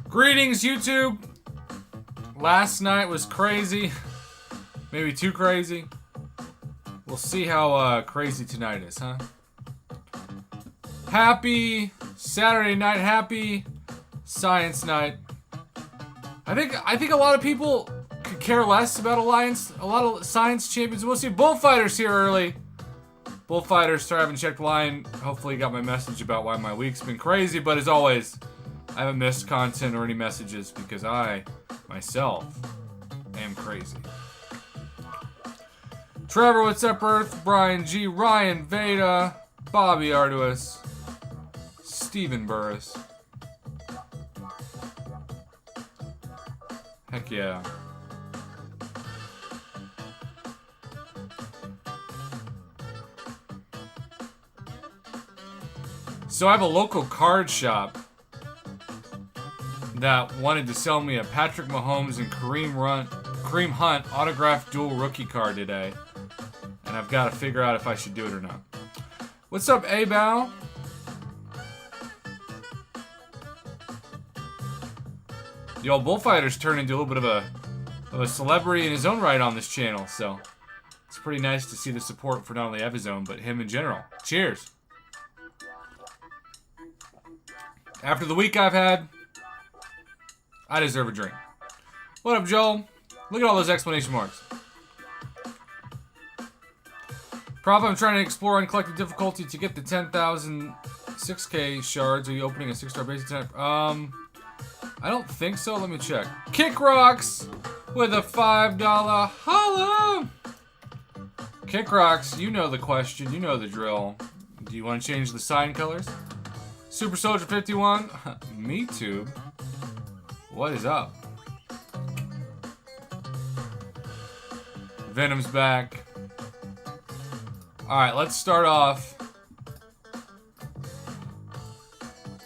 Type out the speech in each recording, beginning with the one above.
Greetings, YouTube. Last night was crazy. Maybe too crazy. We'll see how crazy tonight is, huh? Happy Saturday night. Happy Science Night. I think a lot of people could care less about a lot of science champions. We'll see. Bullfighters here early. Bullfighters, sorry I haven't checked the line. Hopefully you got my message about why my week's been crazy. But as always, I haven't missed content or any messages because I, myself, am crazy. Trevor, what's up, Earth? Brian G, Ryan Veda, Bobby Arduous, Stephen Burris. Heck yeah. So I have a local card shop that wanted to sell me a Patrick Mahomes and Kareem Hunt autographed dual rookie card today. And I've got to figure out if I should do it or not. What's up, A-Bow? The old Bullfighter's turned into a little bit of a celebrity in his own right on this channel, so it's pretty nice to see the support for not only Evizone, but him in general. Cheers. After the week I've had, I deserve a drink. What up, Joel? Look at all those exclamation marks. Prof, I'm trying to explore uncollected difficulty to get the 10,000 6K shards. Are you opening a 6-star basic tonight? I don't think so. Let me check. Kick Rocks with a $5 holla. Kick Rocks, you know the question. You know the drill. Do you want to change the sign colors? Super Soldier 51. Me too. What is up? Venom's back. Alright, let's start off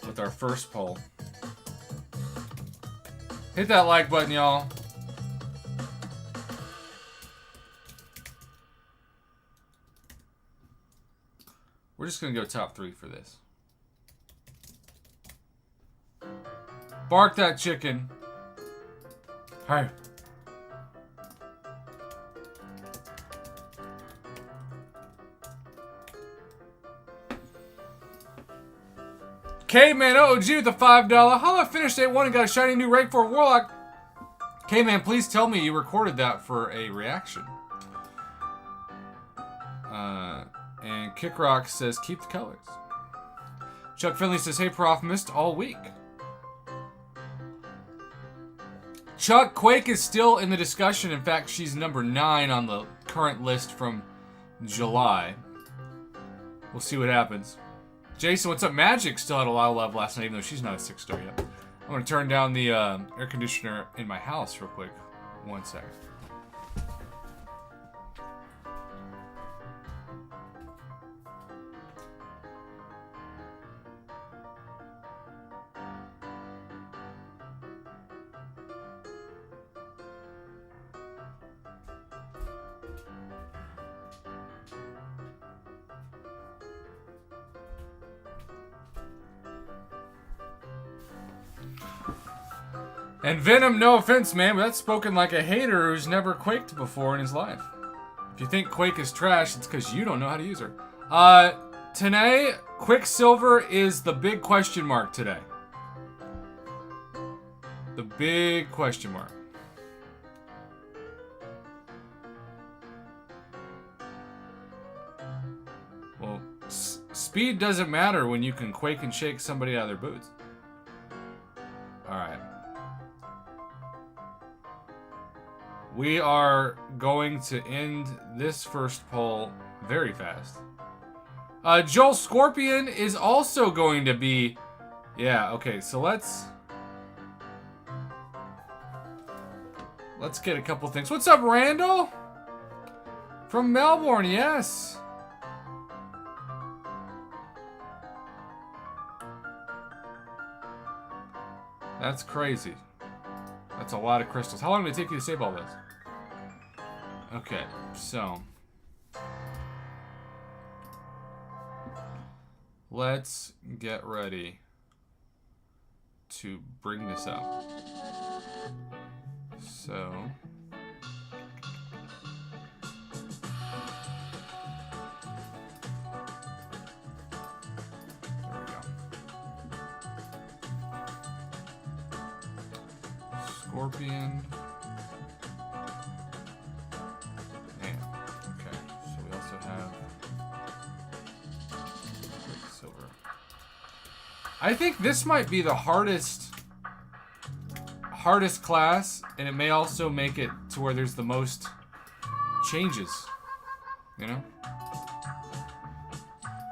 with our first poll. Hit that like button, y'all. We're just gonna go top 3 for this. Bark that chicken. Hey. K-Man OG with the $5. Holla, finished day 1 and got a shiny new rank for a Warlock. K-Man, please tell me you recorded that for a reaction. And Kickrock says, keep the colors. Chuck Finley says, hey, Prof, missed all week. Chuck, Quake is still in the discussion. In fact, she's number 9 on the current list from July. We'll see what happens. Jason, what's up? Magic still had a lot of love last night, even though she's not a 6-star yet. I'm going to turn down the air conditioner in my house real quick. 1 second. And Venom, no offense, man, but that's spoken like a hater who's never Quaked before in his life. If you think Quake is trash, it's because you don't know how to use her. Today, Quicksilver is the big question mark today. The big question mark. Well, speed doesn't matter when you can Quake and shake somebody out of their boots. Alright. We are going to end this first poll very fast. Joel Scorpion is also going to be... Yeah, okay, so let's get a couple things. What's up, Randall? From Melbourne, yes. That's crazy. That's a lot of crystals. How long did it take you to save all this? Okay, so let's get ready to bring this up. So... Scorpion. Man. Okay. So we also have Quicksilver. I think this might be the hardest class, and it may also make it to where there's the most changes. You know?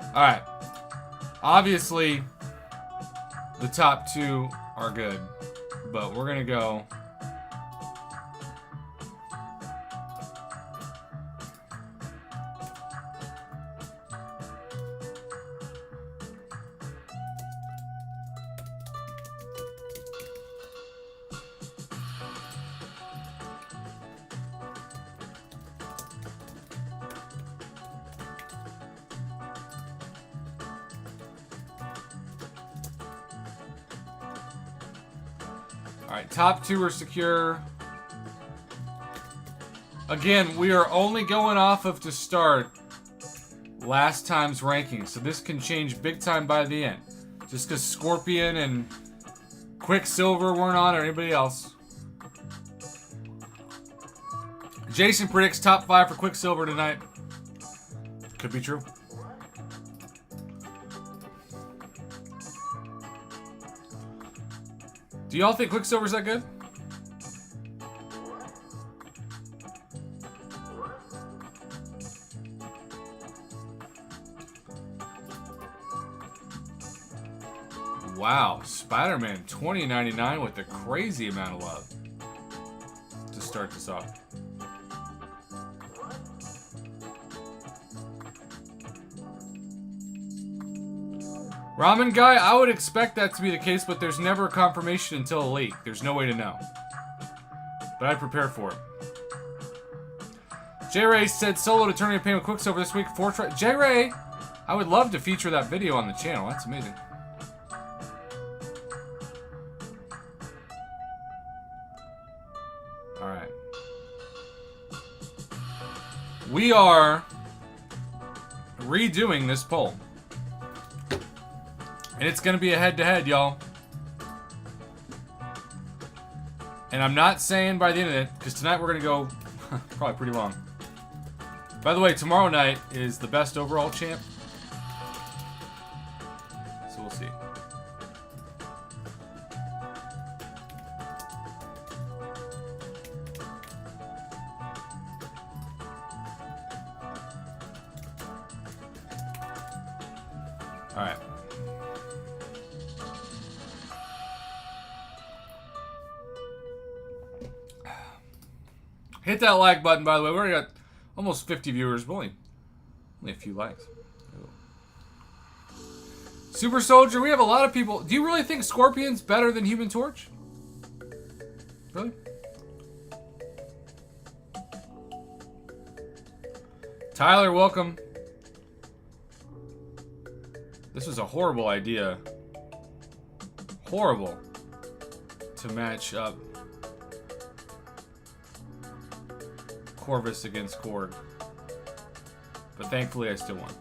Alright. Obviously, the top two are good. But we're gonna go. Alright, top two are secure. Again, we are only going off of to start last time's ranking, so this can change big time by the end. Just because Scorpion and Quicksilver weren't on, or anybody else. Jason predicts top 5 for Quicksilver tonight. Could be true. Do y'all think Quicksilver's that good? Wow, Spider-Man 2099 with a crazy amount of love to start this off. Ramen Guy, I would expect that to be the case, but there's never a confirmation until a leak. There's no way to know. But I'd prepare for it. J-Ray said solo to Tournament of Pain with Quicksilver this week. J-Ray, I would love to feature that video on the channel. That's amazing. Alright. We are redoing this poll. And it's going to be a head-to-head, y'all. And I'm not saying by the end of it, because tonight we're going to go probably pretty long. By the way, tomorrow night is the best overall champ. So we'll see. All right. Hit that like button, by the way. We already got almost 50 viewers, but only a few likes. Super Soldier, we have a lot of people. Do you really think Scorpion's better than Human Torch? Really? Tyler, welcome. This was a horrible idea. Horrible to match up Corvus against Korg. But thankfully I still won.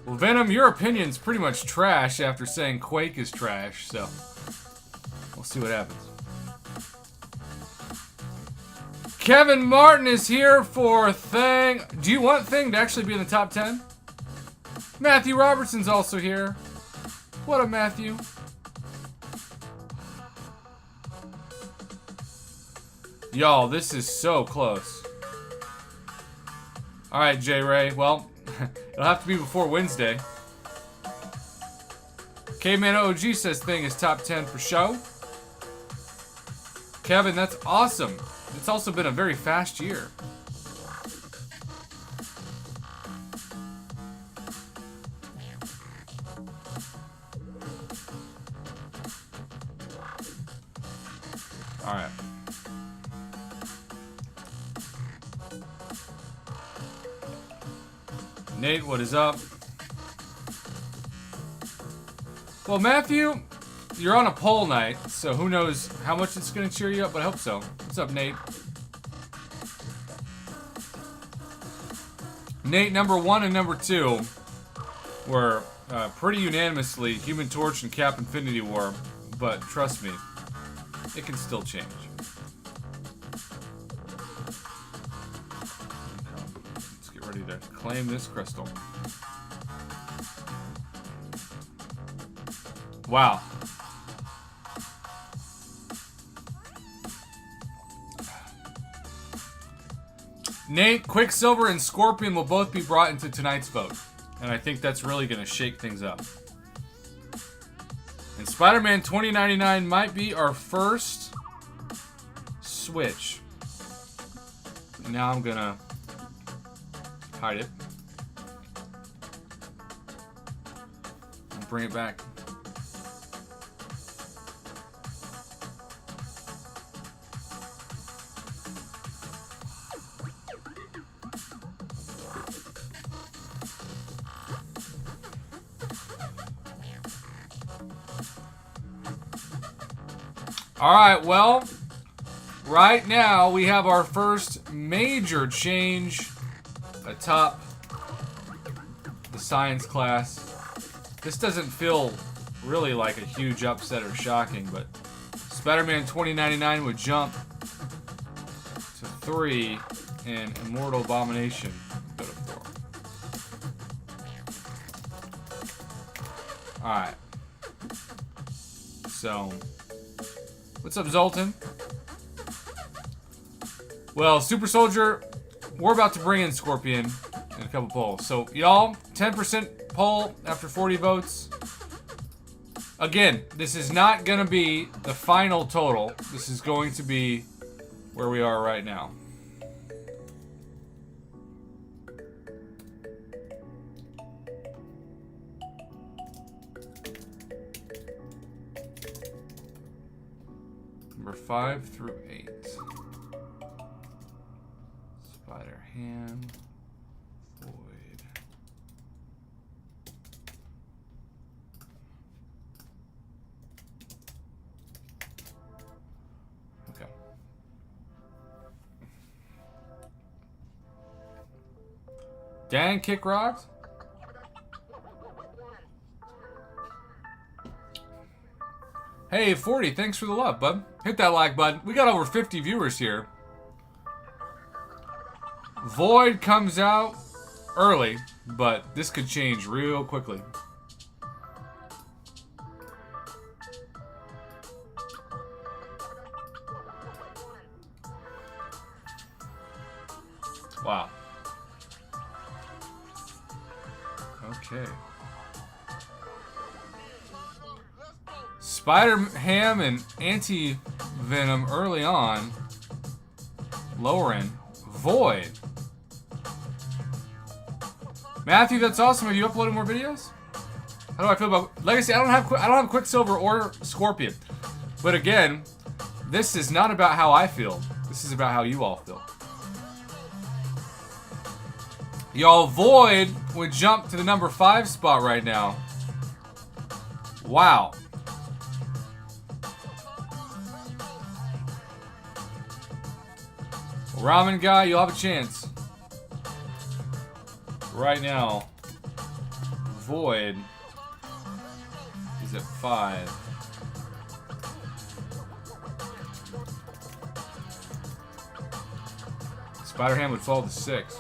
Well, Venom, your opinion's pretty much trash after saying Quake is trash, so we'll see what happens. Kevin Martin is here for Thing. Do you want Thing to actually be in the top 10? Matthew Robertson's also here. What up, Matthew? Y'all, this is so close. Alright, J-Ray. Well, it'll have to be before Wednesday. K-Man OG says Thing is top 10 for show. Kevin, that's awesome. It's also been a very fast year. Alright. Nate, what is up? Well, Matthew, you're on a poll night, so who knows how much it's going to cheer you up, but I hope so. What's up, Nate? Nate, number 1 and number 2 were pretty unanimously Human Torch and Cap Infinity War, but trust me, it can still change. Let's get ready to claim this crystal. Wow. Nate, Quicksilver, and Scorpion will both be brought into tonight's vote. And I think that's really going to shake things up. And Spider-Man 2099 might be our first switch. And now I'm going to hide it. And bring it back. Alright, well, right now we have our first major change atop the science class. This doesn't feel really like a huge upset or shocking, but Spider-Man 2099 would jump to 3 and Immortal Abomination would go to 4. Alright. So... what's up, Zoltan? Well, Super Soldier, we're about to bring in Scorpion in a couple polls. So, y'all, 10% poll after 40 votes. Again, this is not going to be the final total. This is going to be where we are right now. Number 5 through 8. Spider-Ham. Void. Okay. Dan Kick Rocks? Hey, 40, thanks for the love, bud. Hit that like button. We got over 50 viewers here. Void comes out early, but this could change real quickly. Wow. Okay. Spider-Ham and Anti-Venom early on. Lower end. Void. Matthew, that's awesome. Have you uploaded more videos? How do I feel about Legacy? I don't have Quicksilver or Scorpion. But again, this is not about how I feel. This is about how you all feel. Y'all, Void would jump to the number 5 spot right now. Wow. Ramen guy, you'll have a chance. Right now, Void is at 5. Spider-Ham would fall to 6.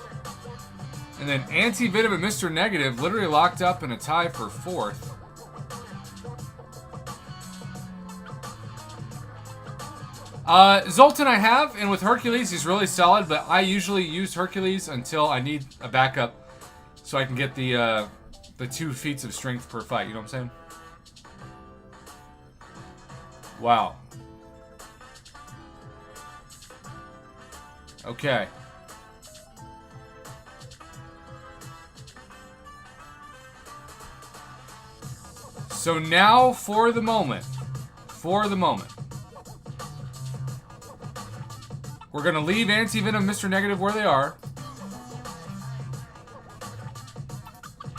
And then Anti-Venom and Mr. Negative literally locked up in a tie for 4th. Zoltan I have, and with Hercules he's really solid, but I usually use Hercules until I need a backup so I can get the 2 feats of strength per fight, you know what I'm saying? Wow. Okay. So now for the moment. We're going to leave Anti-Venom, Mr. Negative where they are.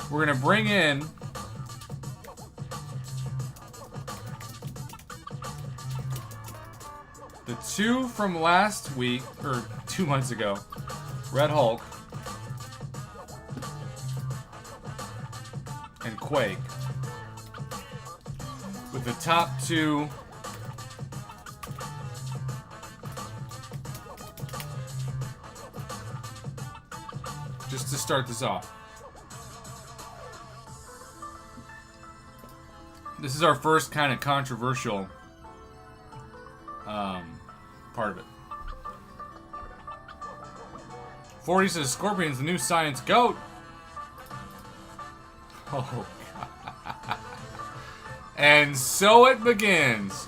We're going to bring in The two from last week, or 2 months ago, Red Hulk and Quake, with the top two just to start this off. This is our first kind of controversial part of it. 40 says Scorpion's the new science goat. Oh, God. And so it begins.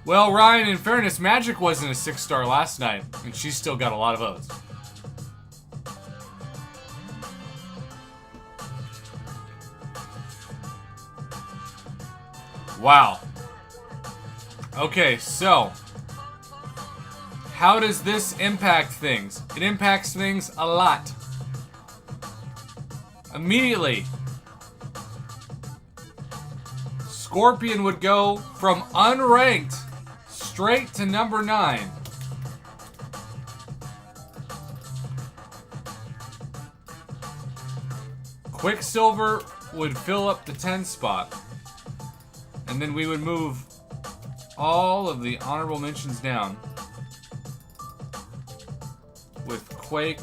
Well, Ryan, in fairness, Magic wasn't a 6-star last night, and she still got a lot of votes. Wow. Okay, so how does this impact things? It impacts things a lot. Immediately, Scorpion would go from unranked straight to number 9. Quicksilver would fill up the 10 spot. And then we would move all of the honorable mentions down with Quake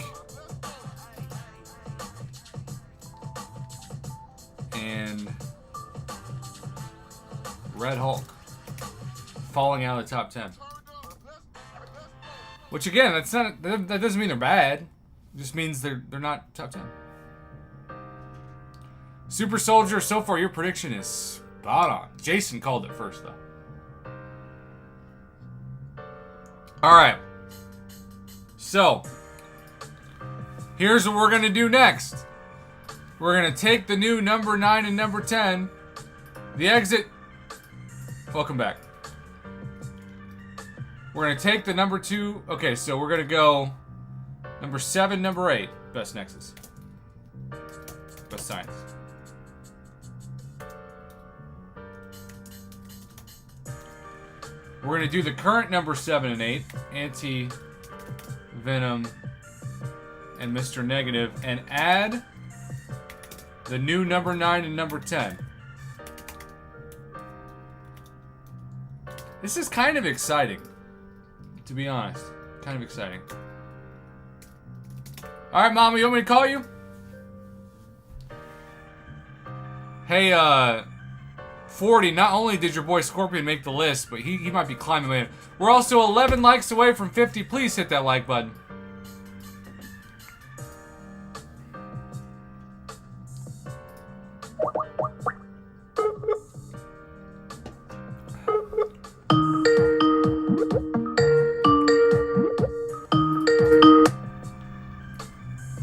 and Red Hulk falling out of the top 10. Which again, that doesn't mean they're bad. It just means they're not top 10. Super Soldier, so far your prediction is spot on. Jason called it first, though. Alright. So, here's what we're going to do next. We're going to take the new number 9 and number 10. The exit. Welcome back. We're going to take the number 2. Okay, so we're going to go number 7, number 8. Best Nexus. Best Science. We're going to do the current number 7 and 8, Anti-Venom and Mr. Negative, and add the new number 9 and number 10. This is kind of exciting, to be honest. Kind of exciting. Alright, Mama, you want me to call you? Hey, 40, not only did your boy Scorpion make the list, but he might be climbing in. We're also 11 likes away from 50. Please hit that like button.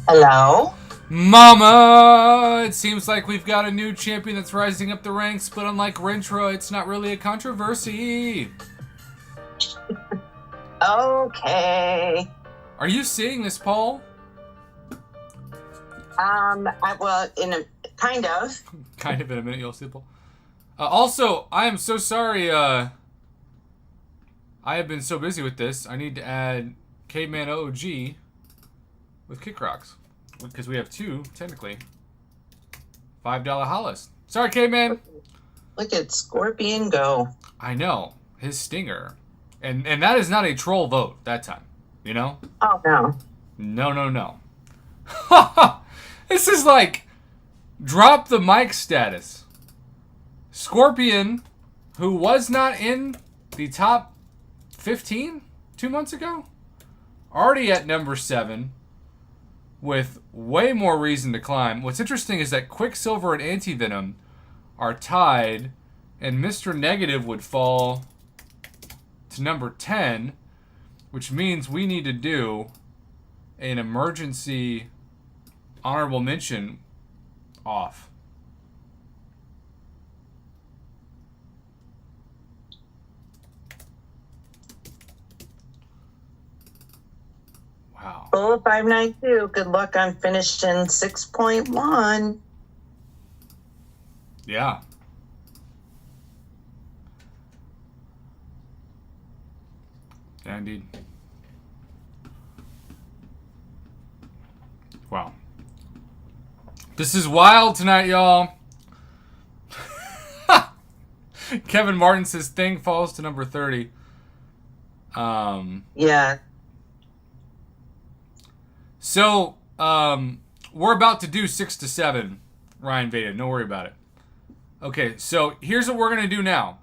Hello? Mama! It seems like we've got a new champion that's rising up the ranks, but unlike Rentra, it's not really a controversy. Okay. Are you seeing this, Paul? Well, kind of. Kind of in a minute, you'll see, Paul. Also, I am so sorry, I have been so busy with this, I need to add Caveman OG with Kick Rocks. Because we have 2, technically, $5 hollows. Sorry, Caveman. Look at Scorpion go. I know. His stinger. And that is not a troll vote that time. You know? Oh, no. No. This is like drop the mic status. Scorpion, who was not in the top 15 2 months ago, already at number 7 with way more reason to climb. What's interesting is that Quicksilver and Anti-Venom are tied, and Mr. Negative would fall to number 10, which means we need to do an emergency honorable mention off. Wow. Oh, 592. Good luck on finishing 6.1. Yeah. Yeah, indeed. Wow. This is wild tonight, y'all. Kevin Martin says Thing falls to number 30. Yeah. So, we're about to do 6 to 7, Ryan Veda. Don't worry about it. Okay, so here's what we're going to do now.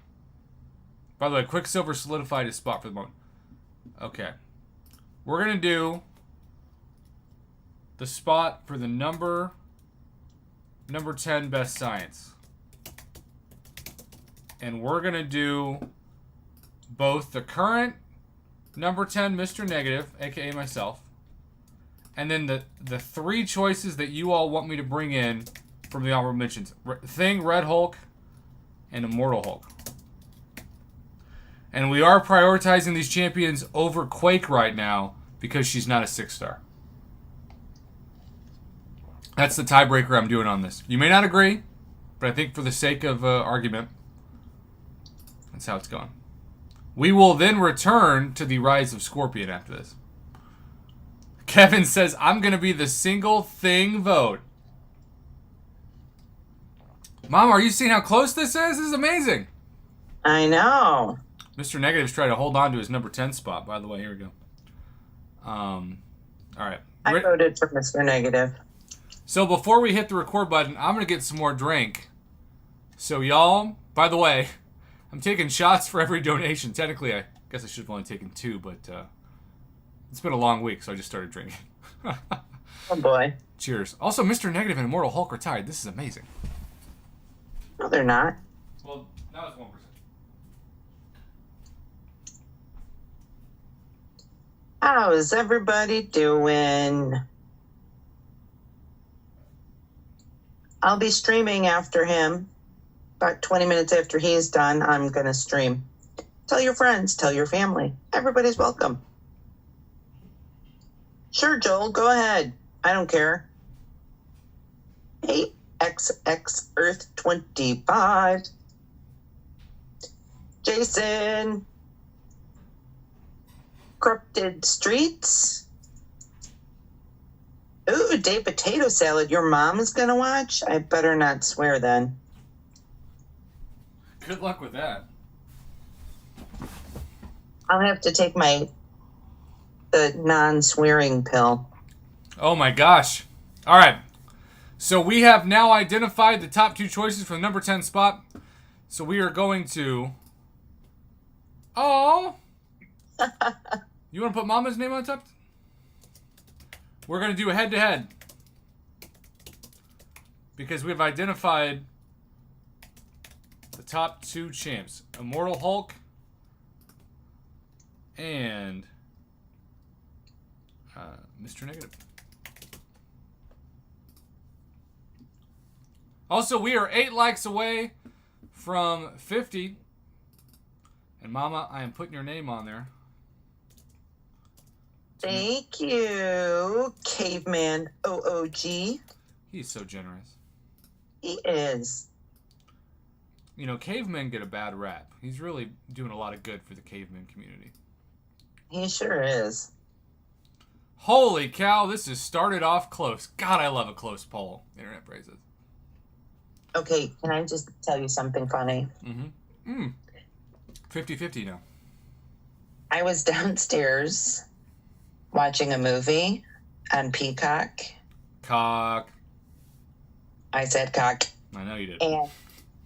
By the way, Quicksilver solidified his spot for the moment. Okay. We're going to do the spot for the number 10 best science. And we're going to do both the current number 10 Mr. Negative, aka myself, and then the three choices that you all want me to bring in from the honorable mentions. Thing, Red Hulk, and Immortal Hulk. And we are prioritizing these champions over Quake right now because she's not a 6-star. That's the tiebreaker I'm doing on this. You may not agree, but I think for the sake of argument, that's how it's going. We will then return to the Rise of Scorpion after this. Kevin says, I'm going to be the single thing vote. Mom, are you seeing how close this is? This is amazing. I know. Mr. Negative's trying to hold on to his number 10 spot. By the way, here we go. All right. I voted for Mr. Negative. So before we hit the record button, I'm going to get some more drink. So y'all, by the way, I'm taking shots for every donation. Technically, I guess I should have only taken 2, but it's been a long week, so I just started drinking. Oh, boy. Cheers. Also, Mr. Negative and Immortal Hulk retired. This is amazing. No, they're not. Well, now it's 1%. How's everybody doing? I'll be streaming after him. About 20 minutes after he's done, I'm going to stream. Tell your friends, tell your family. Everybody's welcome. Sure, Joel, go ahead. I don't care. Hey, XX Earth 25. Jason. Corrupted Streets. Ooh, Day Potato Salad. Your mom is going to watch? I better not swear then. Good luck with that. I'll have to take the non-swearing pill. Oh my gosh. All right. So we have now identified the top 2 choices for the number 10 spot. So we are going to... Oh. You want to put Mama's name on top? We're going to do a head-to-head. Because we've identified the top 2 champs. Immortal Hulk and Mr. Negative. Also, we are 8 likes away from 50. And Mama, I am putting your name on there. Thank you, Caveman OOG. He's so generous. He is. You know, cavemen get a bad rap. He's really doing a lot of good for the caveman community. He sure is. Holy cow, this has started off close. God, I love a close poll. Internet praises. Okay, can I just tell you something funny? 50-50 now. I was downstairs watching a movie on Peacock. Cock. I said cock. I know you did. And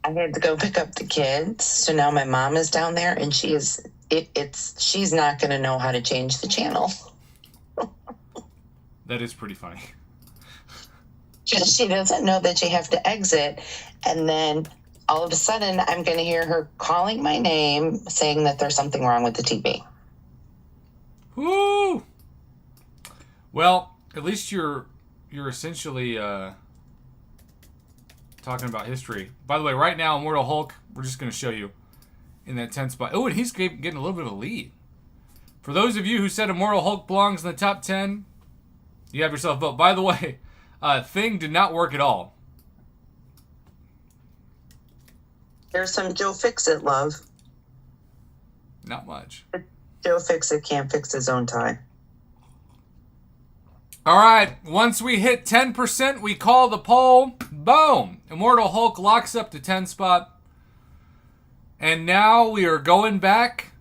I had to go pick up the kids. So now my mom is down there and she's not going to know how to change the channel. That is pretty funny. She doesn't know that you have to exit. And then all of a sudden I'm going to hear her calling my name saying that there's something wrong with the TV. Woo! Well, at least you're essentially talking about history. By the way, right now, Immortal Hulk, we're just going to show you in that 10th spot. Oh, and he's getting a little bit of a lead. For those of you who said Immortal Hulk belongs in the top 10, you have yourself a vote. By the way, Thing did not work at all. There's some Joe Fixit love. Not much. Joe Fix-It can't fix his own tie. All right, once we hit 10%, we call the poll. Boom! Immortal Hulk locks up the 10 spot. And now we are going back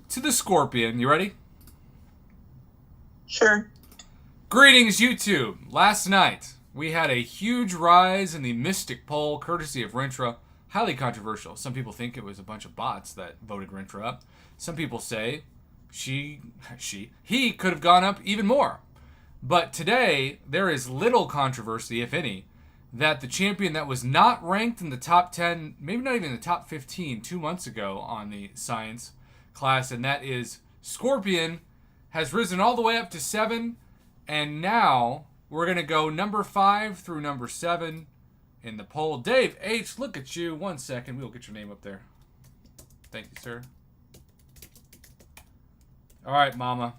to the Scorpion. You ready? Sure. Greetings, YouTube. Last night, we had a huge rise in the Mystic poll, courtesy of Rintra. Highly controversial. Some people think it was a bunch of bots that voted Rintra up. Some people say he could have gone up even more. But today, there is little controversy, if any, that the champion that was not ranked in the top 10, maybe not even in the top 15 2 months ago on the science class, and that is Scorpion, has risen all the way up to 7, and now we're going to go number 5 through number 7 in the poll. Dave H., look at you. 1 second. We'll get your name up there. Thank you, sir. All right, Mama.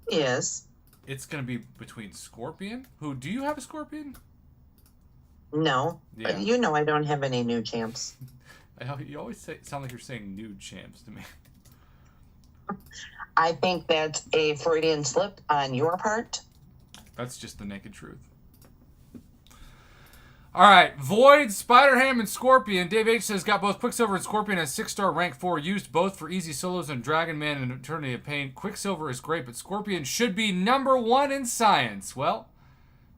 Yes. It's going to be between Scorpion. Do you have a Scorpion? No. Yeah. You know I don't have any new champs. You always sound like you're saying nude champs to me. I think that's a Freudian slip on your part. That's just the naked truth. All right, Void, Spider-Ham, and Scorpion. Dave H. says, got both Quicksilver and Scorpion as 6-star rank 4. Used both for easy solos on Dragon Man and Eternity of Pain. Quicksilver is great, but Scorpion should be number 1 in science. Well,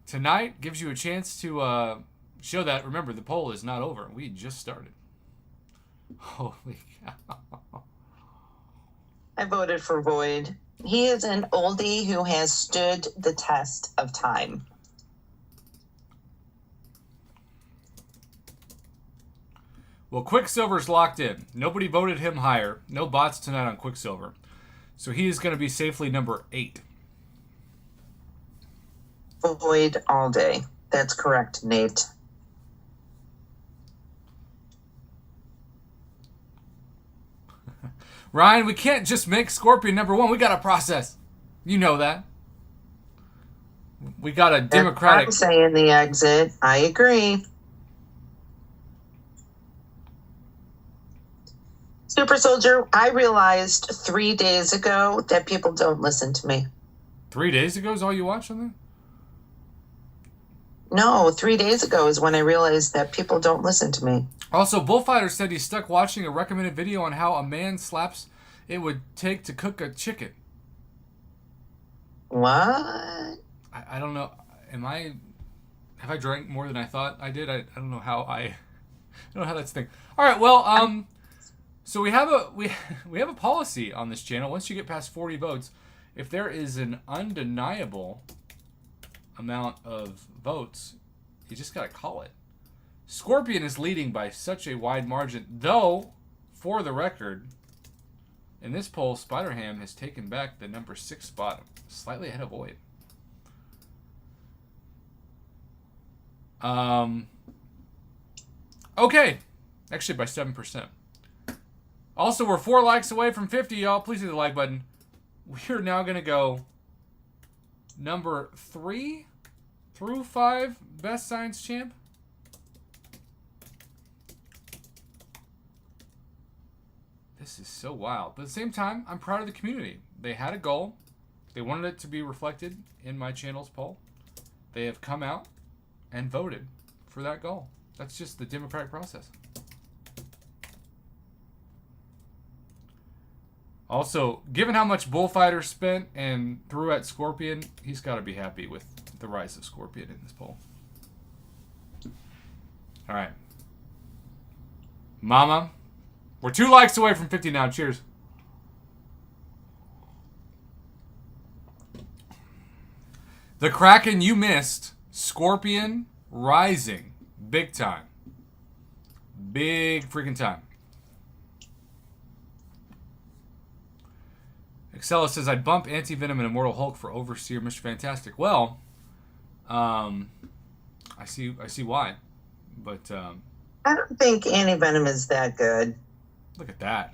tonight gives you a chance to show that. Remember, the poll is not over. We just started. Holy cow. I voted for Void. He is an oldie who has stood the test of time. Well, Quicksilver's locked in. Nobody voted him higher. No bots tonight on Quicksilver. So he is going to be safely number 8. Void all day. That's correct, Nate. Ryan, we can't just make Scorpion number 1. We got to process. You know that. We got a democratic... I'm saying the exit. I agree. Super Soldier, I realized 3 days ago that people don't listen to me. 3 days ago is all you watched on there? No, 3 days ago is when I realized that people don't listen to me. Also, Bullfighter said he's stuck watching a recommended video on how a man slaps it would take to cook a chicken. What? I don't know. Have I drank more than I thought I did? I don't know how I don't know how that's a thing. All right, well, so we have a policy on this channel. Once you get past 40 votes, if there is an undeniable amount of votes, you just gotta call it. Scorpion is leading by such a wide margin, though, for the record, in this poll, Spider-Ham has taken back the number 6 spot, slightly ahead of Void. Okay, actually by 7%. Also, we're 4 likes away from 50, y'all. Please hit the like button. We're now going to go number 3 through 5 best science champ. This is so wild. But at the same time, I'm proud of the community. They had a goal. They wanted it to be reflected in my channel's poll. They have come out and voted for that goal. That's just the democratic process. Also, given how much Bullfighter spent and threw at Scorpion, he's got to be happy with the rise of Scorpion in this poll. All right. Mama, we're 2 likes away from 50 now. Cheers. The Kraken you missed. Scorpion rising. Big time. Big freaking time. Excella says, I'd bump Anti-Venom and Immortal Hulk for Overseer, Mr. Fantastic. Well, I see why. But I don't think Anti-Venom is that good. Look at that.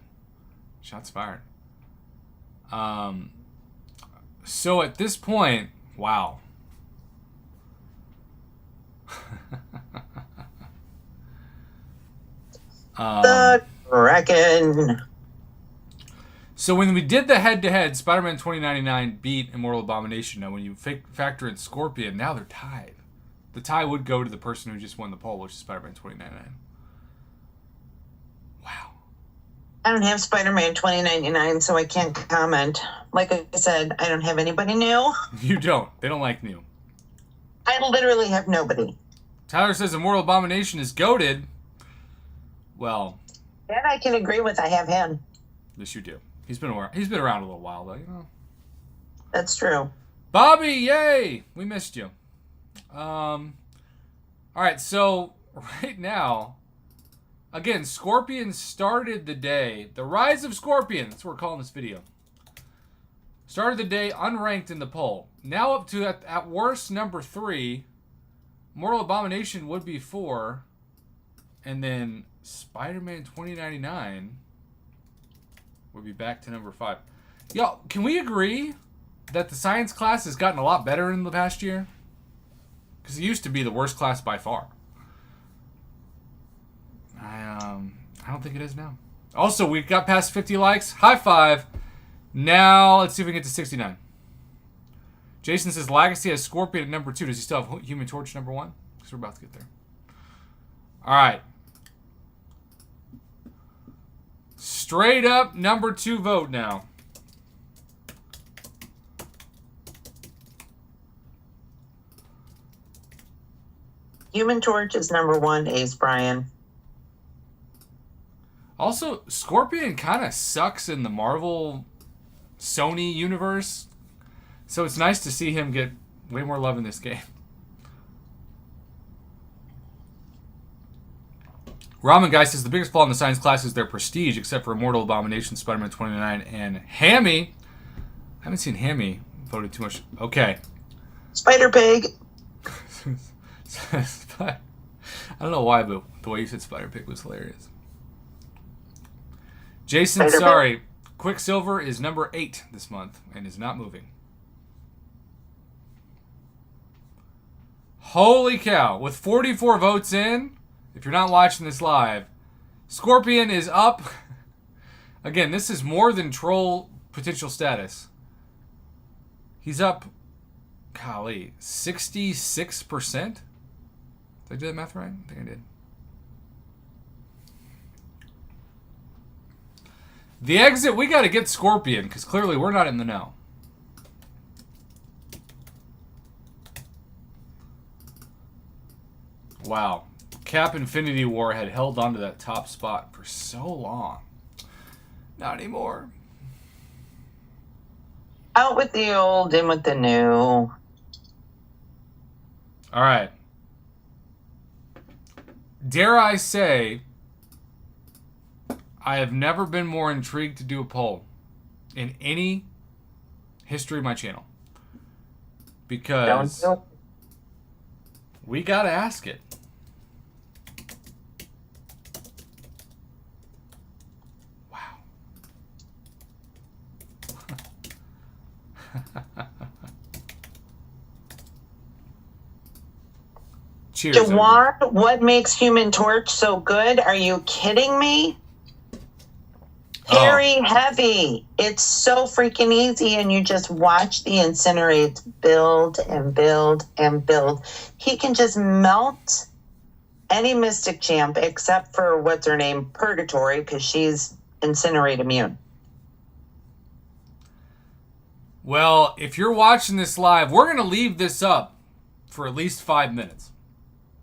Shots fired. So at this point, wow. The Kraken. So when we did the head-to-head, Spider-Man 2099 beat Immortal Abomination. Now when you factor in Scorpion, now they're tied. The tie would go to the person who just won the poll, which is Spider-Man 2099. Wow. I don't have Spider-Man 2099, so I can't comment. Like I said, I don't have anybody new. You don't. They don't like new. I literally have nobody. Tyler says Immortal Abomination is goated. Well, That I can agree with. I have him. yes, you do. He's been around a little while, though, you know. That's true. Bobby, yay! We missed you. All right, so right now, again, Scorpion started the day. The Rise of Scorpion, that's what we're calling this video. Started the day unranked in the poll. Now up to, at worst, number 3. Mortal Abomination would be 4. And then Spider-Man 2099 would be back to number 5. Yo, can we agree that the science class has gotten a lot better in the past year? Because it used to be the worst class by far. I don't think it is now. Also, we got past 50 likes. High five. Now, let's see if we can get to 69. Jason says Legacy has Scorpion at number 2. Does he still have Human Torch number 1? Because we're about to get there. All right. Straight up number 2 vote now. Human Torch is number 1, Ace Brian. Also, Scorpion kind of sucks in the Marvel Sony universe. So it's nice to see him get way more love in this game. Ramen Guy says the biggest flaw in the science class is their prestige, except for Immortal Abomination, Spider-Man 29, and Hammy. I haven't seen Hammy voted too much. Okay. Spider Pig. I don't know why, but the way you said Spider Pig was hilarious. Jason, sorry. Quicksilver is number 8 this month and is not moving. Holy cow. With 44 votes in, if you're not watching this live, Scorpion is up. Again, this is more than troll potential status. He's up, golly, 66%? Did I do that math right? I think I did. The exit, we got to get Scorpion, because clearly we're not in the know. Wow. Cap Infinity War had held onto that top spot for so long. Not anymore. Out with the old, in with the new. All right. Dare I say, I have never been more intrigued to do a poll in any history of my channel. Because we got to ask it. Wow. Cheers. Jawad, what makes Human Torch so good? Are you kidding me? Very heavy. It's so freaking easy, and you just watch the incinerates build and build and build. He can just melt any Mystic Champ except for what's her name, Purgatory, because she's incinerate immune. Well, if you're watching this live, we're going to leave this up for at least 5 minutes.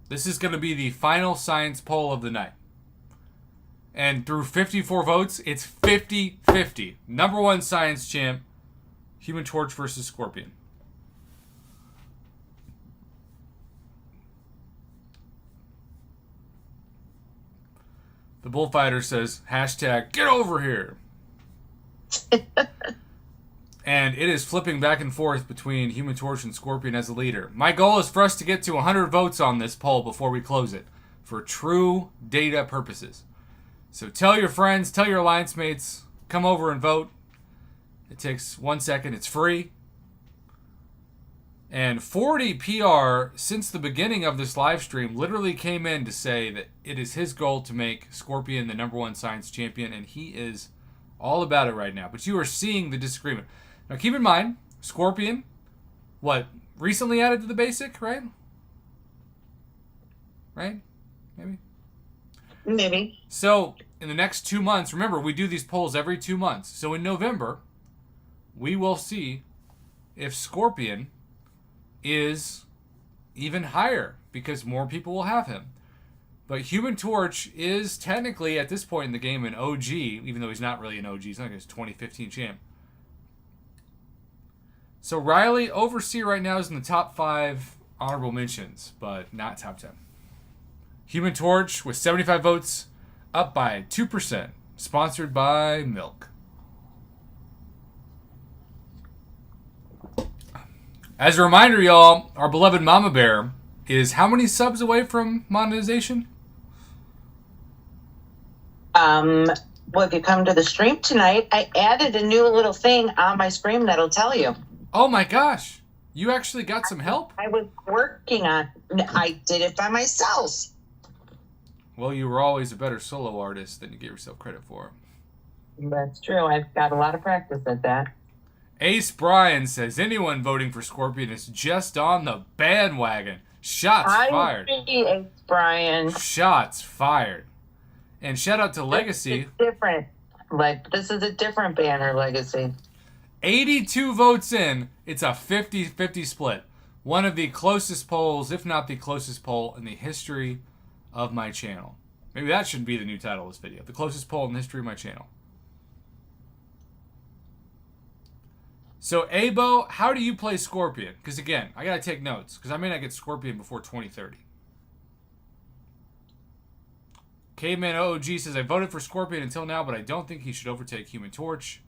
This is going to be the final science poll of the night. And through 54 votes, it's 50-50. Number 1 science champ, Human Torch versus Scorpion. The Bullfighter says, hashtag get over here. And it is flipping back and forth between Human Torch and Scorpion as a leader. My goal is for us to get to 100 votes on this poll before we close it, for true data purposes. So tell your friends, tell your alliance mates, come over and vote. It takes 1 second. It's free. And 40 PR, since the beginning of this live stream, literally came in to say that it is his goal to make Scorpion the number 1 science champion, and he is All about it right now. But you are seeing the disagreement. Now keep in mind, Scorpion, recently added to the basic, right? Right? Maybe? Maybe. So, in the next 2 months, remember, we do these polls every 2 months. So in November, we will see if Scorpion is even higher because more people will have him. But Human Torch is technically, at this point in the game, an OG, even though he's not really an OG. He's not like his 2015 champ. So Riley, Overseer right now is in the top 5 honorable mentions, but not top 10. Human Torch with 75 votes, up by 2%. Sponsored by Milk. As a reminder, y'all, our beloved Mama Bear is how many subs away from monetization? Well, if you come to the stream tonight, I added a new little thing on my screen that'll tell you. Oh my gosh. You actually got some help? I was working on I did it by myself. Well, you were always a better solo artist than you gave yourself credit for. That's true. I've got a lot of practice at that. Ace Brian says, anyone voting for Scorpion is just on the bandwagon. Shots fired. Ace Brian. Shots fired. And shout out to Legacy. It's different. This is a different banner, Legacy. 82 votes in. It's a 50-50 split. One of the closest polls, if not the closest poll in the history of my channel. Maybe that should be the new title of this video. The closest poll in the history of my channel. So, Abo, how do you play Scorpion? Because, again, I got to take notes. Because I may not get Scorpion before 2030. Caveman OOG says, I voted for Scorpion until now, but I don't think he should overtake Human Torch.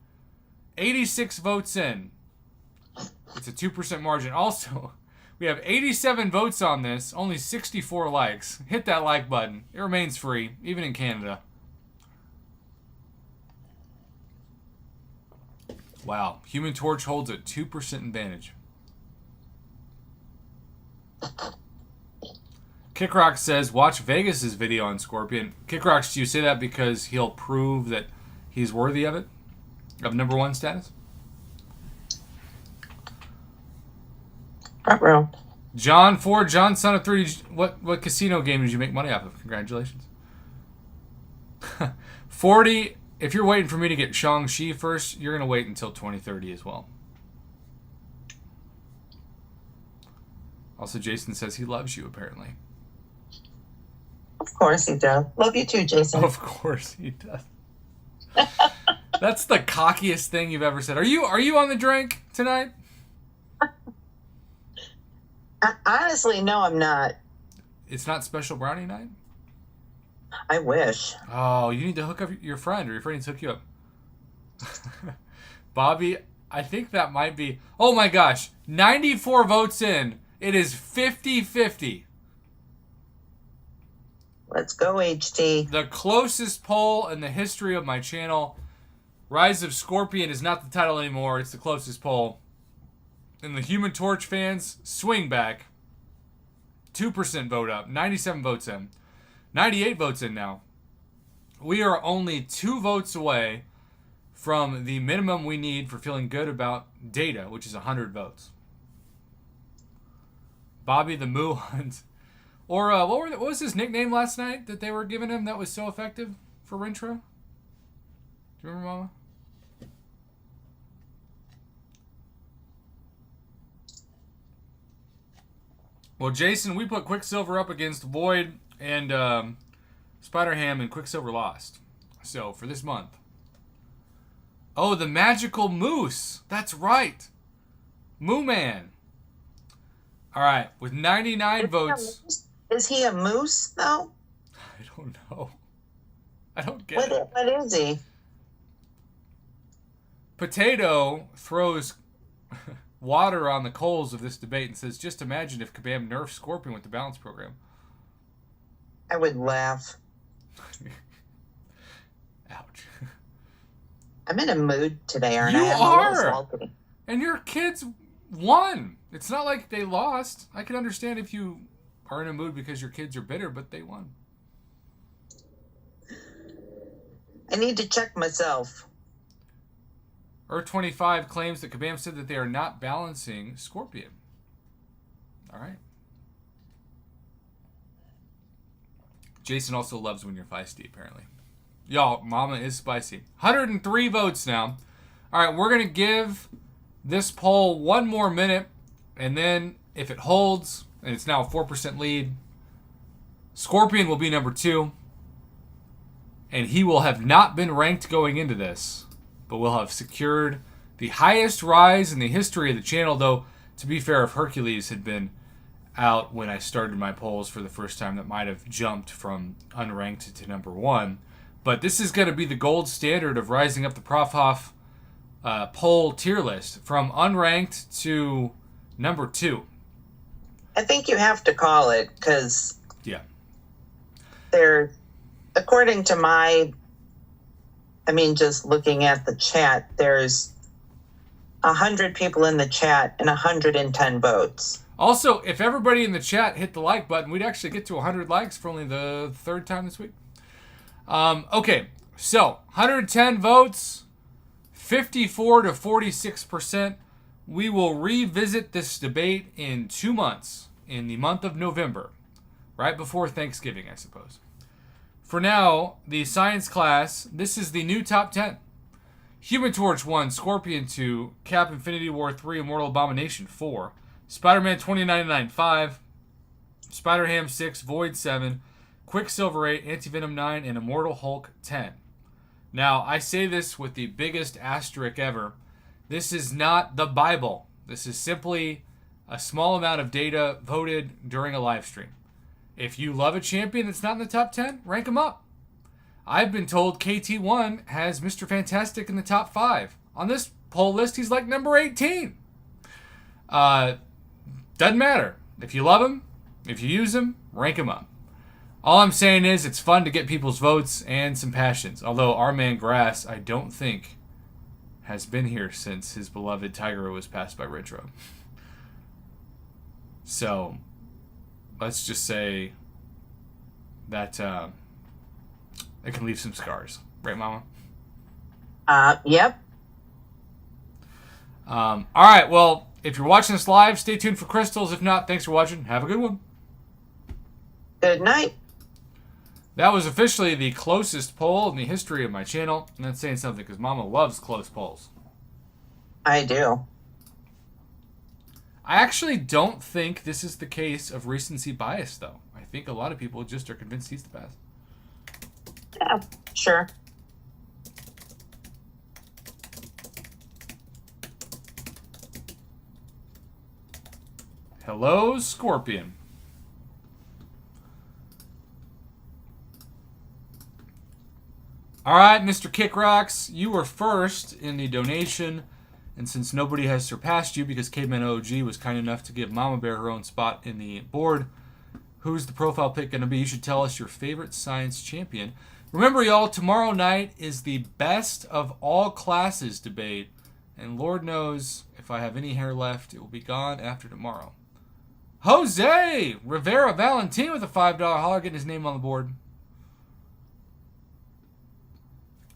86 votes in. It's a 2% margin. Also, we have 87 votes on this, only 64 likes. Hit that like button. It remains free, even in Canada. Wow. Human Torch holds a 2% advantage. Kickrock says, watch Vegas's video on Scorpion. Kickrock, do you say that because he'll prove that he's worthy of it? Of number 1 status? Row. John Ford, John Son of 3, what casino game did you make money off of? Congratulations. 40, if you're waiting for me to get Shang-Chi first, you're going to wait until 2030 as well. Also, Jason says he loves you, apparently. Of course he does. Love you too, Jason. Of course he does. That's the cockiest thing you've ever said. Are you on the drink tonight? Honestly, no, I'm not. It's not Special Brownie night? I wish. Oh, you need to hook up your friend, or your friend needs to hook you up. Bobby, I think that might be... Oh my gosh, 94 votes in. It is 50-50. Let's go, HT. The closest poll in the history of my channel. Rise of Scorpion is not the title anymore. It's the closest poll. And the Human Torch fans swing back. 2% vote up. 97 votes in. 98 votes in now. We are only 2 votes away from the minimum we need for feeling good about data, which is 100 votes. Bobby the Moo Hunt. Or what was his nickname last night that they were giving him that was so effective for Rintro? Do you remember, Mama? Well, Jason, we put Quicksilver up against Void and Spider-Ham, and Quicksilver lost. So, for this month. Oh, the Magical Moose. That's right. Moo Man. All right, with 99 votes. Is he a moose, though? I don't know. I don't get it. What is he? Potato throws water on the coals of this debate and says, just imagine if Kabam nerfed Scorpion with the balance program. I would laugh. Ouch. I'm in a mood today, aren't You I? are! And your kids won. It's not like they lost. I can understand if you are in a mood because your kids are bitter, but they won. I need to check myself. Earth25 claims that Kabam said that they are not balancing Scorpion. All right. Jason also loves when you're feisty, apparently. Y'all, Mama is spicy. 103 votes now. All right, we're going to give this poll one more minute, and then if it holds, and it's now a 4% lead, Scorpion will be number 2, and he will have not been ranked going into this, but will have secured the highest rise in the history of the channel, though, to be fair, if Hercules had been out when I started my polls for the first time, that might have jumped from unranked to number 1. But this is going to be the gold standard of rising up the Prof Hoff poll tier list from unranked to number 2. I think you have to call it because yeah, they're, according to just looking at the chat, there's 100 people in the chat and 110 votes. Also, if everybody in the chat hit the like button, we'd actually get to 100 likes for only the 3rd time this week. Okay, so 110 votes, 54 to 46%. We will revisit this debate in 2 months, in the month of November, right before Thanksgiving, I suppose. For now, the science class, this is the new top 10. Human Torch 1, Scorpion 2, Cap Infinity War 3, Immortal Abomination 4, Spider-Man 2099 5, Spider-Ham 6, Void 7, Quicksilver 8, Anti-Venom 9, and Immortal Hulk 10. Now, I say this with the biggest asterisk ever. This is not the Bible. This is simply a small amount of data voted during a live stream. If you love a champion that's not in the top 10, rank him up. I've been told KT1 has Mr. Fantastic in the top 5. On this poll list, he's like number 18. Doesn't matter. If you love him, if you use him, rank him up. All I'm saying is it's fun to get people's votes and some passions. Although our man Grass, I don't think, has been here since his beloved Tiger was passed by Retro. So, let's just say that it can leave some scars. Right, Mama? Yep. All right, well, if you're watching this live, stay tuned for crystals. If not, thanks for watching. Have a good one. Good night. That was officially the closest poll in the history of my channel. And that's saying something because Mama loves close polls. I do. I actually don't think this is the case of recency bias, though. I think a lot of people just are convinced he's the best. Yeah, sure. Hello, Scorpion. All right, Mr. Kick Rocks, you were first in the donation, and since nobody has surpassed you because Caveman OG was kind enough to give Mama Bear her own spot in the board, who's the profile pick going to be? You should tell us your favorite science champion. Remember, y'all, tomorrow night is the best of all classes debate, and Lord knows if I have any hair left, it will be gone after tomorrow. Jose Rivera Valentin with a $5 holler, getting his name on the board.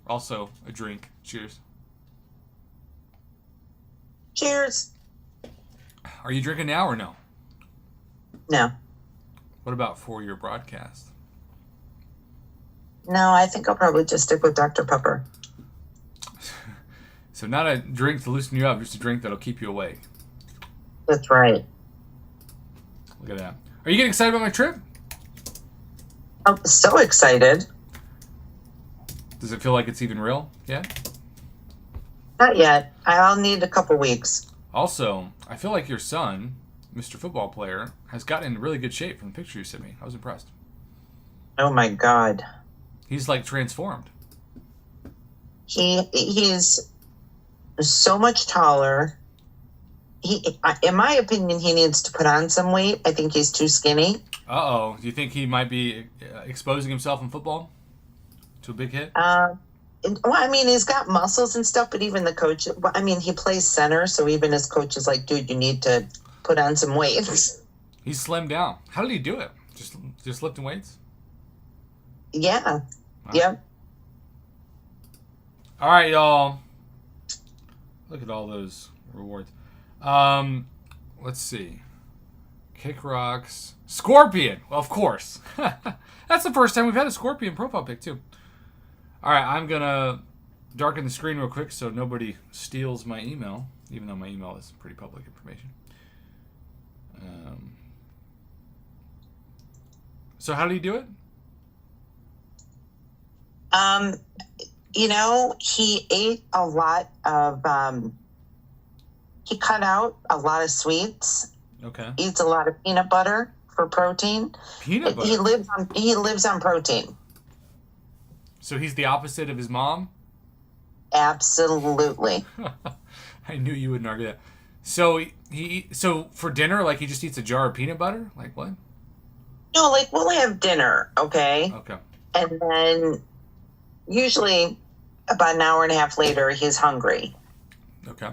Also, a drink. Cheers. Cheers. Are you drinking now or no? No. What about for your broadcast? No, I think I'll probably just stick with Dr. Pepper. So not a drink to loosen you up, just a drink that'll keep you awake. That's right. Look at that. Are you getting excited about my trip? I'm so excited. Does it feel like it's even real? Yeah? Not yet. I'll need a couple weeks. Also, I feel like your son, Mr. Football Player, has gotten in really good shape from the picture you sent me. I was impressed. Oh my God. He's like transformed. He's so much taller. In my opinion, he needs to put on some weight. I think he's too skinny. Uh-oh. Do you think he might be exposing himself in football to a big hit? Well, I mean, he's got muscles and stuff, but even the coach, I mean, he plays center, so even his coach is like, dude, you need to put on some weight. He's slimmed down. How did he do it? Just lifting weights? Yeah. Wow. Yep. All right, y'all. Look at all those rewards. Let's see. Kick rocks. Scorpion! Well, of course. That's the first time we've had a Scorpion profile pic, too. Alright, I'm gonna darken the screen real quick so nobody steals my email, even though my email is pretty public information. So how do you do it? You know, he ate a lot of, he cut out a lot of sweets. Okay. Eats a lot of peanut butter for protein. Peanut butter? He lives on protein. So he's the opposite of his mom? Absolutely. I knew you wouldn't argue that. So so for dinner, like he just eats a jar of peanut butter? Like what? No, like we'll have dinner, okay? Okay. And then usually about an hour and a half later, he's hungry. Okay.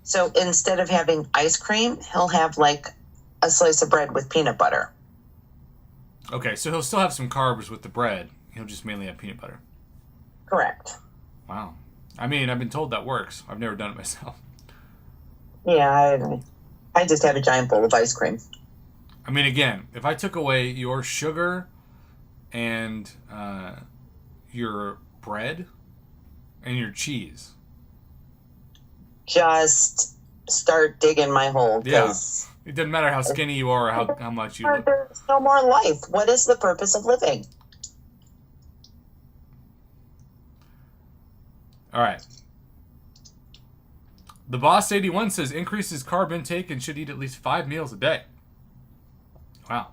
So instead of having ice cream, he'll have like a slice of bread with peanut butter. Okay, so he'll still have some carbs with the bread. He'll just mainly have peanut butter. Correct. Wow. I mean, I've been told that works. I've never done it myself. Yeah, I just have a giant bowl of ice cream. I mean, again, if I took away your sugar and your bread and your cheese. Just start digging my hole. Yeah. It doesn't matter how skinny you are or how much you look. There's no more life. What is the purpose of living? All right. The Boss 81 says increases carb intake and should eat at least 5 meals a day. Wow.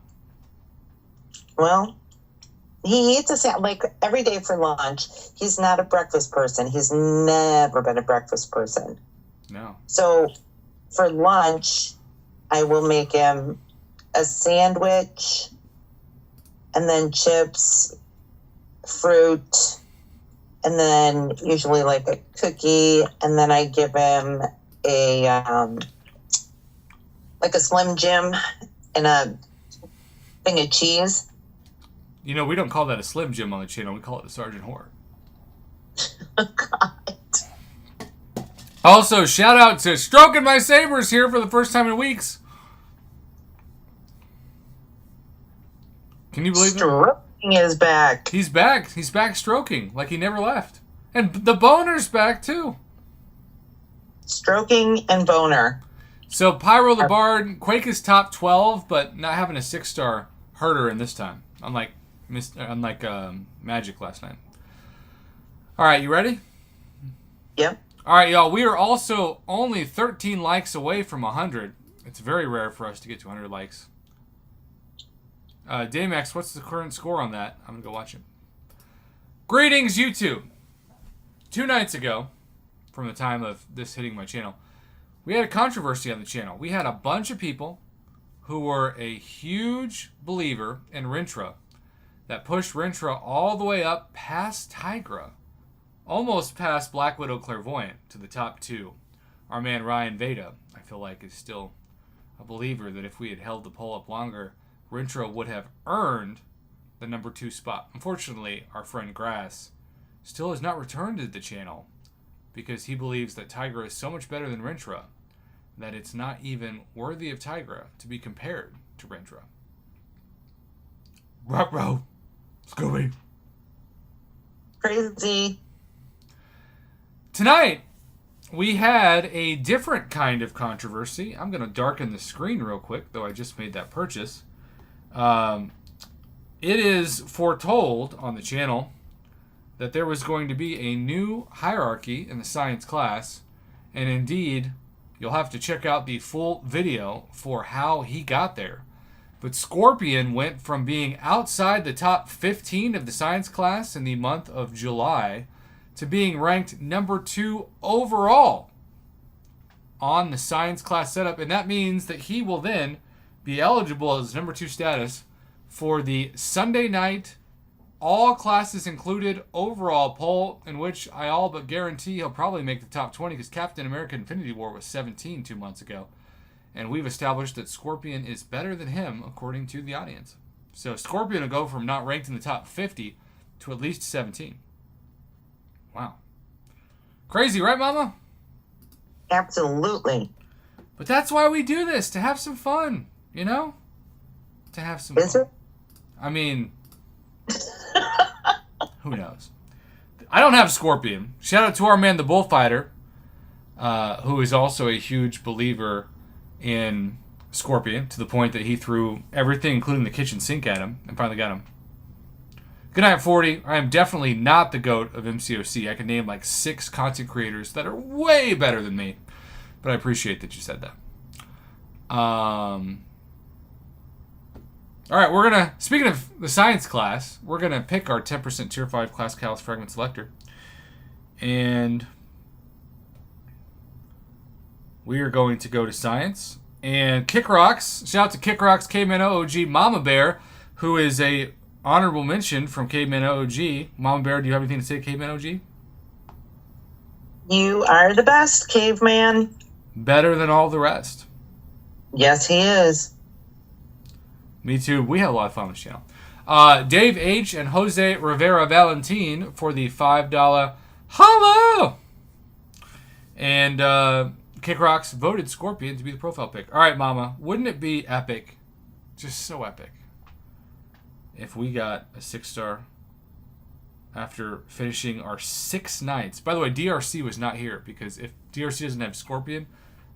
Well, he eats like every day for lunch. He's not a breakfast person. He's never been a breakfast person. No. So for lunch, I will make him a sandwich and then chips, fruit, and then usually like a cookie, and then I give him a like a Slim Jim and a thing of cheese. You know, we don't call that a Slim Jim on the channel. We call it a Sergeant Whore. God. Also, shout out to Stroking My Sabers here for the first time in weeks. Can you believe it? Stroking is back. He's back. He's back stroking like he never left. And the boner's back too. Stroking and boner. So Pyro the Bard, Quake is top 12, but not having a 6-star herder in this time. Unlike Magic last night. All right, you ready? Yep. All right, y'all. We are also only 13 likes away from 100. It's very rare for us to get to 100 likes. Damex, what's the current score on that? I'm going to go watch it. Greetings, YouTube. 2 nights ago, from the time of this hitting my channel, we had a controversy on the channel. We had a bunch of people who were a huge believer in Rintra that pushed Rintra all the way up past Tigra, almost past Black Widow Clairvoyant to the top 2. Our man Ryan Veda, I feel like, is still a believer that if we had held the poll up longer, Rintra would have earned the number 2 spot. Unfortunately, our friend Grass still has not returned to the channel because he believes that Tigra is so much better than Rintra that it's not even worthy of Tigra to be compared to Rintra. Ruh-roh. Scooby. Crazy. Tonight, we had a different kind of controversy. I'm going to darken the screen real quick, though I just made that purchase. It is foretold on the channel that there was going to be a new hierarchy in the science class, and indeed, you'll have to check out the full video for how he got there. But Scorpion went from being outside the top 15 of the science class in the month of July to being ranked number 2 overall on the science class setup. And that means that he will then be eligible as number 2 status for the Sunday night, all classes included overall poll, in which I all but guarantee he'll probably make the top 20 because Captain America Infinity War was 17 2 months ago. And we've established that Scorpion is better than him, according to the audience. So Scorpion will go from not ranked in the top 50 to at least 17. Wow. Crazy, right, Mama? Absolutely. But that's why we do this, to have some fun, you know? To have some Is fun. it? I mean, who knows? I don't have Scorpion. Shout out to our man, the Bullfighter, who is also a huge believer in Scorpion, to the point that he threw everything, including the kitchen sink, at him and finally got him. Good night, 40. I am definitely not the GOAT of MCOC. I can name like 6 content creators that are way better than me. But I appreciate that you said that. All right, we're going to, speaking of the science class, we're going to pick our 10% Tier 5 Class Callus Fragment Selector. And we are going to go to science. And Kick Rocks, shout out to Kick Rocks, Caveman OOG, Mama Bear, who is a honorable mention from Caveman OOG. Mama Bear, do you have anything to say, Caveman OOG? You are the best, Caveman. Better than all the rest. Yes, he is. Me too. We had a lot of fun on this channel. Dave H. and Jose Rivera Valentin for the $5 hello. And Kick Rocks voted Scorpion to be the profile pick. All right, Mama. Wouldn't it be epic? Just so epic. If we got a 6-star after finishing our 6 nights. By the way, DRC was not here because if DRC doesn't have Scorpion,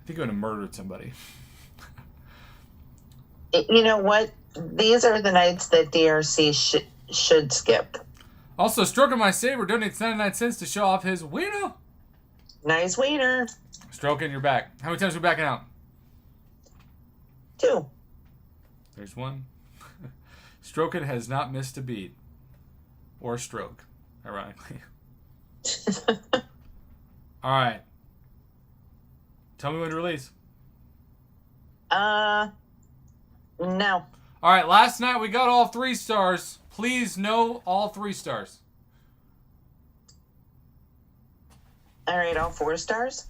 I think I would have murdered somebody. You know what? These are the nights that DRC should skip. Also, Stroking My Saber donates 99 cents to show off his wiener. Nice wiener. Stroking, you're back. How many times are we backing out? 2. There's 1. Stroking has not missed a beat. Or a stroke, ironically. All right. Tell me when to release. No. All right, last night we got all 3 stars. Please, no, all 3 stars. All right, all 4 stars?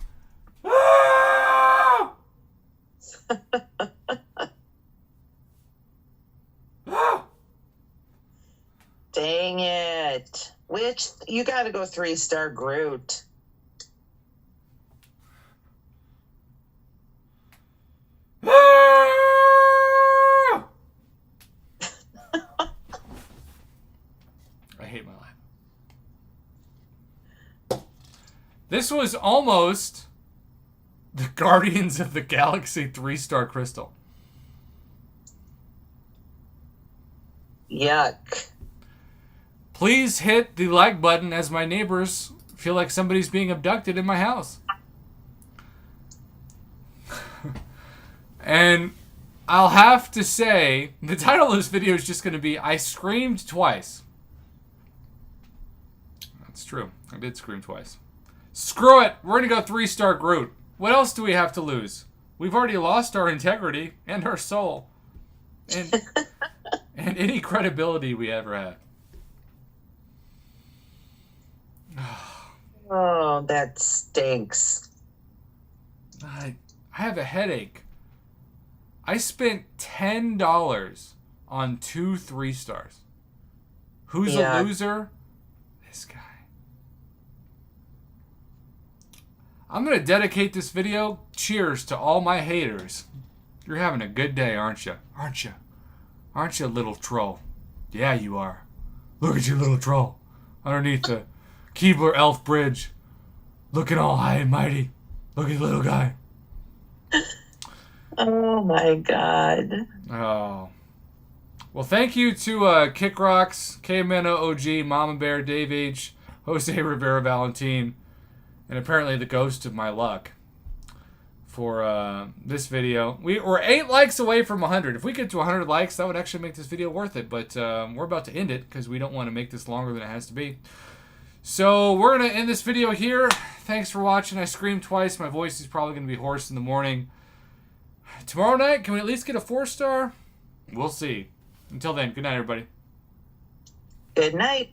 Dang it. Which, you got to go 3-star Groot. I hate my life. This was almost the Guardians of the Galaxy 3-star crystal. Yuck. Please hit the like button as my neighbors feel like somebody's being abducted in my house. And I'll have to say, the title of this video is just going to be, I screamed twice. That's true. I did scream twice. Screw it. We're going to go 3-star Groot. What else do we have to lose? We've already lost our integrity and our soul. And, and any credibility we ever had. Oh, that stinks. I have a headache. I spent $10 on 2 3-stars. Who's a loser? This guy. I'm going to dedicate this video. Cheers to all my haters. You're having a good day, aren't you? Aren't you? Aren't you, little troll? Yeah, you are. Look at you, little troll. Underneath the Keebler Elf Bridge. Looking all high and mighty. Look at the little guy. Oh, my God. Oh. Well, thank you to Kick Rocks, Caveman OG, Mama Bear, Dave H, Jose Rivera Valentin, and apparently the ghost of my luck for this video. We're 8 likes away from 100. If we get to 100 likes, that would actually make this video worth it. But we're about to end it because we don't want to make this longer than it has to be. So we're going to end this video here. Thanks for watching. I screamed twice. My voice is probably going to be hoarse in the morning. Tomorrow night, can we at least get a 4-star? We'll see. Until then, good night, everybody. Good night.